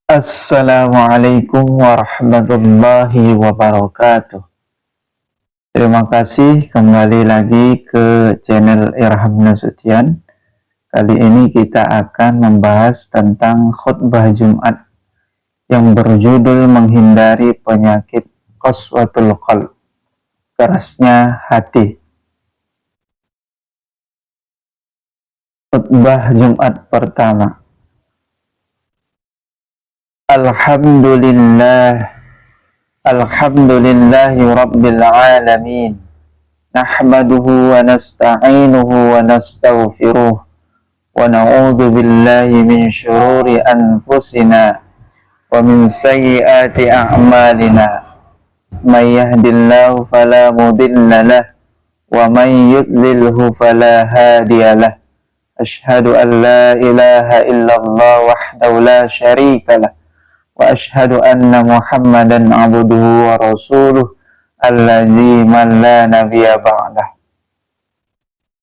Assalamualaikum warahmatullahi wabarakatuh. Terima kasih kembali lagi ke channel Irham Nasution. Kali ini kita akan membahas tentang khutbah Jumat yang berjudul menghindari penyakit qaswatul qalb, kerasnya hati. Khutbah Jumat pertama. Alhamdulillahi Rabbil Alamin. Nahmaduhu wa nasta'inuhu wa nastaghfiruh. Wa na'udhu billahi min syururi anfusina wa min sayyiati a'malina. Man yahdillahu fala mudilla lah wa man yudlilhu fala hadiya lah. Ashhadu an la ilaha illallah wahdahu la syarika lah. Wa ashhadu anna Muhammadan abduhu wa rasuluh alladzi man la nabiyya ba'dah.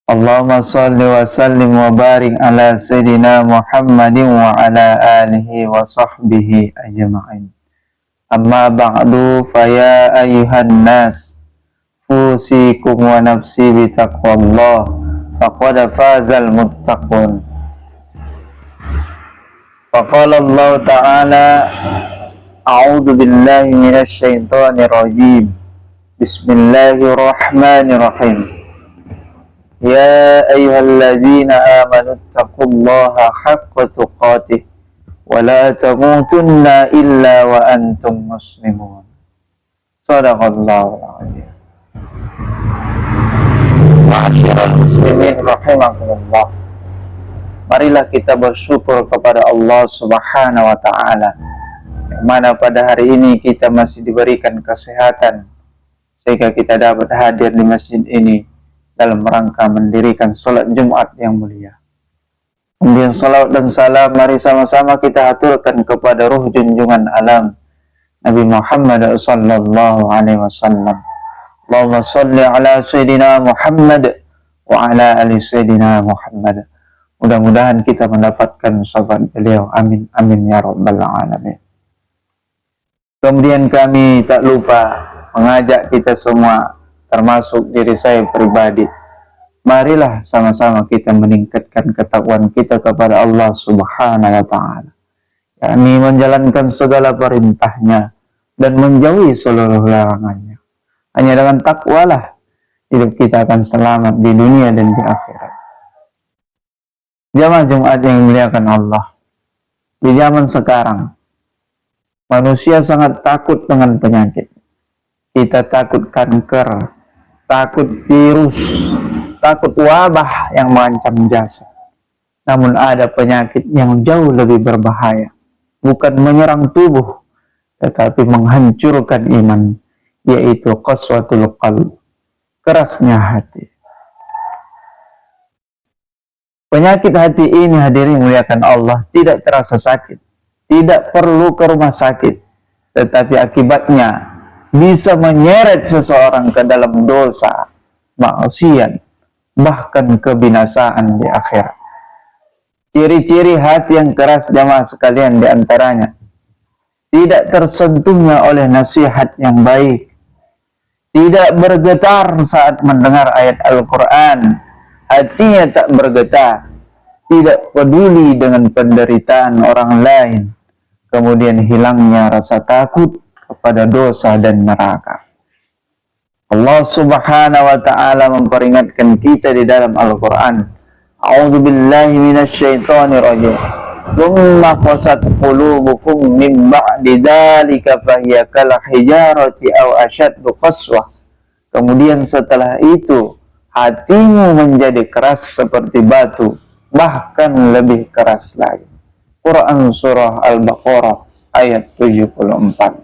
Allahumma salli wa sallim wa barik ala sayyidina Muhammadin wa ala alihi wa sahbihi ajma'in. Amma ba'du fa ya ayyuhan nas fusikum wa nafsi bi taqwallah faqad fazal muttaqun. Faqala Allah Ta'ala a'udzu billahi minasy syaithanir rajim. Bismillahirrahmanirrahim. Ya ayyuhalladzina amanu taqullaha haqqa tuqatih wa la tamutunna illa wa antum muslimun. Shadaqallahul azim. Ma'asyiral muslimin rahimakumullah. Marilah kita bersyukur kepada Allah Subhanahu wa Ta'ala, yang mana pada hari ini kita masih diberikan kesehatan sehingga kita dapat hadir di masjid ini dalam rangka mendirikan sholat Jumat yang mulia. Kemudian salawat dan salam mari sama-sama kita aturkan kepada ruh junjungan alam Nabi Muhammad sallallahu alaihi wasallam. Allahumma salli ala sayyidina Muhammad wa ala ali sayyidina Muhammad. Mudah-mudahan kita mendapatkan syafaat beliau. Amin, amin ya rabbal alamin. Kemudian kami tak lupa mengajak kita semua, termasuk diri saya pribadi, marilah sama-sama kita meningkatkan ketakwaan kita kepada Allah Subhanahu wa Ta'ala, yakni menjalankan segala perintahnya dan menjauhi seluruh larangannya. Hanya dengan takwalah hidup kita akan selamat di dunia dan di akhirat. Jamaah Jumat yang dimuliakan Allah, di zaman sekarang manusia sangat takut dengan penyakit. Kita takut kanker, takut virus, takut wabah yang mengancam jasad. Namun ada penyakit yang jauh lebih berbahaya, bukan menyerang tubuh tetapi menghancurkan iman, yaitu qaswatul qalb, kerasnya hati. Penyakit hati ini, hadirin muliakan Allah, tidak terasa sakit, tidak perlu ke rumah sakit, tetapi akibatnya bisa menyeret seseorang ke dalam dosa, maksiat, bahkan kebinasaan di akhirat. Ciri-ciri hati yang keras jamaah sekalian diantaranya tidak tersentuhnya oleh nasihat yang baik, tidak bergetar saat mendengar ayat Al-Quran, hatinya tak bergetar, tidak peduli dengan penderitaan orang lain, kemudian hilangnya rasa takut kepada dosa dan neraka. Allah Subhanahu wa Ta'ala memperingatkan kita di dalam Al-Quran, A'udzu billahi minasyaitonir rajim. Tsumma qasat qulubukum min ba'di dzalika fahiya kal hijarati aw ashaddu qaswah. Kemudian setelah itu hatimu menjadi keras seperti batu, bahkan lebih keras lagi. Quran Surah Al-Baqarah ayat 74.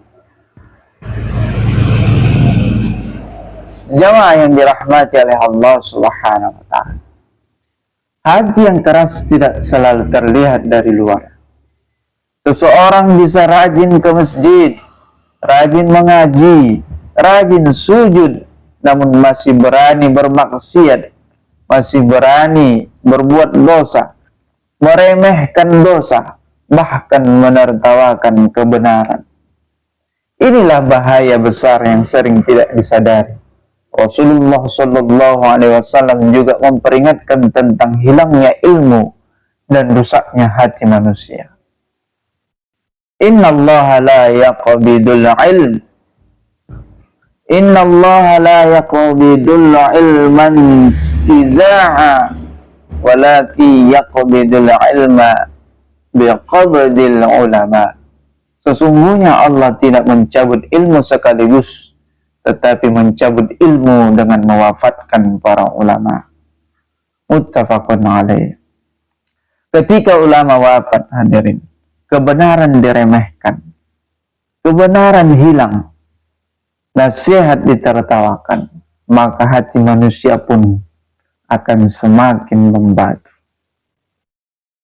Jamaah yang dirahmati oleh Allah Subhanahu wa Ta'ala, hati yang keras tidak selalu terlihat dari luar. Seseorang bisa rajin ke masjid, rajin mengaji, rajin sujud, namun masih berani bermaksiat, masih berani berbuat dosa, meremehkan dosa, bahkan menertawakan kebenaran. Inilah bahaya besar yang sering tidak disadari. Rasulullah Shallallahu Alaihi Wasallam juga memperingatkan tentang hilangnya ilmu dan rusaknya hati manusia. Inna Allah la yaqbidul ilm. Inna Allah la yaqbidul ilman tiza'a, walakin yaqbidul ilma biqabdil ulama. Sesungguhnya Allah tidak mencabut ilmu sekaligus, tetapi mencabut ilmu dengan mewafatkan para ulama. Muttafaqun alaih. Ketika ulama wafat, hadirin, kebenaran diremehkan, kebenaran hilang, nasihat ditertawakan, maka hati manusia pun akan semakin membatu.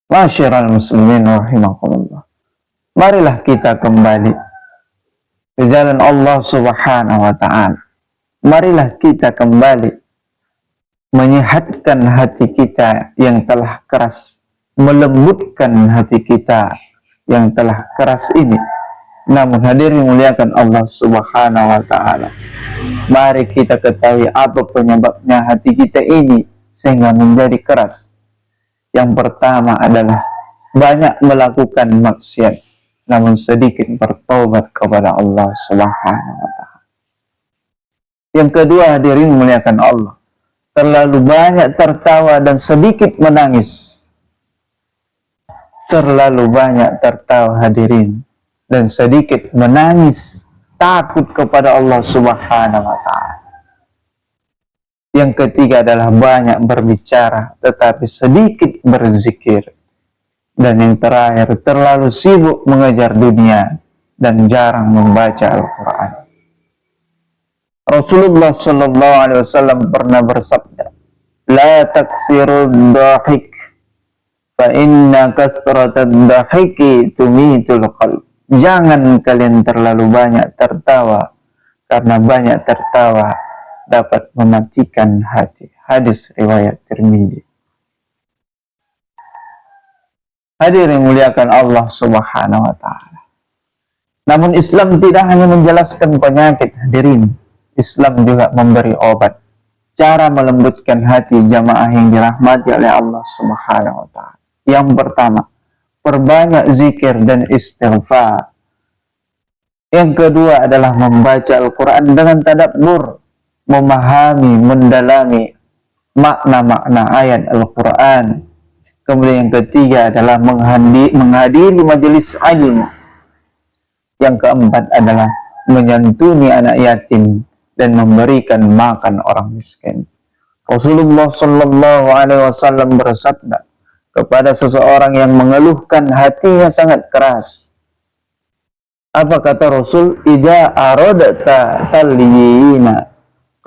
Masyiral muslimin rahimakumullah. Marilah kita kembali ke jalan Allah Subhanahu wa ta'ala. Marilah kita kembali menyehatkan hati kita yang telah keras, melembutkan hati kita yang telah keras ini. Namun hadirin muliakan Allah Subhanahu wa ta'ala, mari kita ketahui apa penyebabnya hati kita ini sehingga menjadi keras. Yang pertama adalah banyak melakukan maksiat, namun sedikit bertobat kepada Allah Subhanahu wa ta'ala. Yang kedua, hadirin muliakan Allah, terlalu banyak tertawa dan sedikit menangis. Terlalu banyak tertawa, hadirin, dan sedikit menangis, takut kepada Allah Subhanahu wa ta'ala. Yang ketiga adalah banyak berbicara tetapi sedikit berzikir. Dan yang terakhir, terlalu sibuk mengejar dunia dan jarang membaca Al-Quran. Rasulullah Sallallahu Alaihi Wasallam pernah bersabda, "La taksirud dhahik, fa inna kathratad dhahiki tumitul qalb." Jangan kalian terlalu banyak tertawa, karena banyak tertawa dapat mematikan hati. Hadis riwayat Tirmidzi. Hadirin muliakan Allah Subhanahu wa ta'ala. Namun Islam tidak hanya menjelaskan penyakit, hadirin. Islam juga memberi obat. Cara melembutkan hati jamaah yang dirahmati oleh Allah Subhanahu wa ta'ala. Yang pertama, perbanyak zikir dan istighfar. Yang kedua adalah membaca Al-Quran dengan tadabbur, memahami, mendalami makna-makna ayat Al-Quran. Kemudian yang ketiga adalah menghadiri majelis ilmu. Yang keempat adalah menyantuni anak yatim dan memberikan makan orang miskin. Rasulullah Sallallahu Alaihi Wasallam bersabda kepada seseorang yang mengeluhkan hatinya sangat keras. Apa kata Rasul? "Idza aradta talyina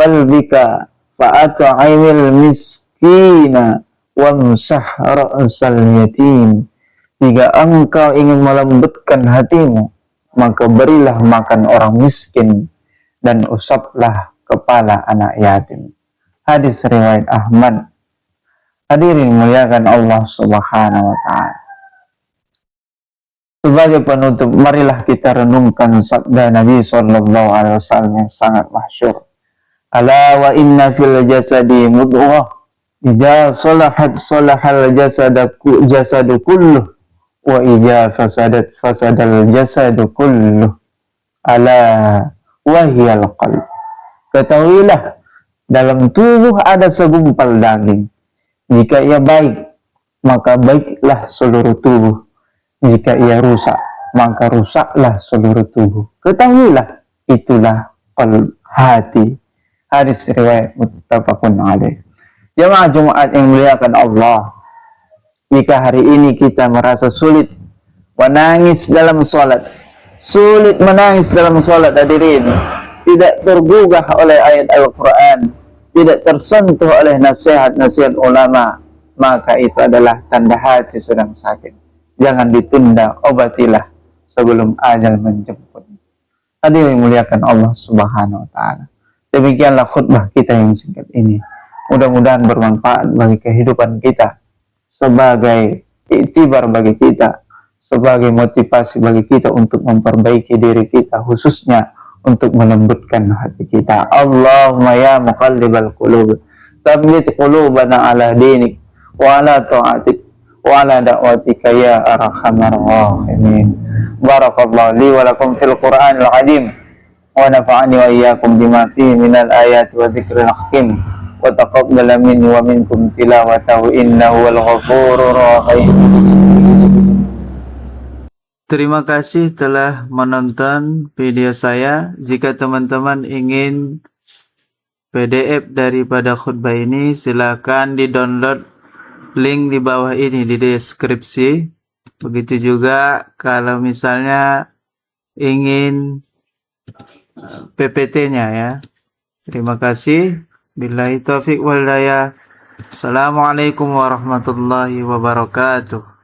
qalbika fa'at'imil miskina wamsah ra'sal yatim." Jika engkau ingin melembutkan hatimu, maka berilah makan orang miskin dan usaplah kepala anak yatim. Hadis riwayat Ahmad. Hadirin muliakan Allah Subhanahu wa ta'ala. Sebagai penutup, marilah kita renungkan sabda Nabi Sallallahu Alaihi Wasallam yang sangat masyhur. "Ala wa inna fil jasadi mudghah, idza salahat salahal jasadu kulluh, wa idza fasadat fasadal jasadu kulluh, ala wahiyal qalb." Ketahuilah, dalam tubuh ada segumpal daging. Jika ia baik, maka baiklah seluruh tubuh. Jika ia rusak, maka rusaklah seluruh tubuh. Ketahuilah, itulah hati. Hadis riwayat muttafaqun alaih. Jamaah Jumat yang muliakan Allah, jika hari ini kita merasa sulit menangis dalam sholat, sulit menangis dalam sholat, hadirin, tidak tergugah oleh ayat Al-Quran, tidak tersentuh oleh nasihat-nasihat ulama, maka itu adalah tanda hati sedang sakit. Jangan ditunda, obatilah sebelum ajal menjemput. Hadirin muliakan Allah Subhanahu wa ta'ala. Demikianlah khutbah kita yang singkat ini. Mudah-mudahan bermanfaat bagi kehidupan kita, sebagai iktibar bagi kita, sebagai motivasi bagi kita untuk memperbaiki diri kita, khususnya untuk melembutkan hati kita. Allahumma ya muqallibal qulub, tsabbit qulubana ala dinik wa ala ta'atik wa ala da'watika ya arhamar rahimin. Barakallahu li wa lakum fil Qur'anil azim wa nafa'ani wa iyyakum bima fihi minal ayati wa dzikril hakim wa taqabbala minni wa minkum tilawatahu innahu wal ghafurur rahim. Terima kasih telah menonton video saya. Jika teman-teman ingin PDF daripada khutbah ini, silakan di-download link di bawah ini di deskripsi. Begitu juga kalau misalnya ingin PPT-nya ya. Terima kasih. Billahi taufiq wal hidayah. Assalamualaikum warahmatullahi wabarakatuh.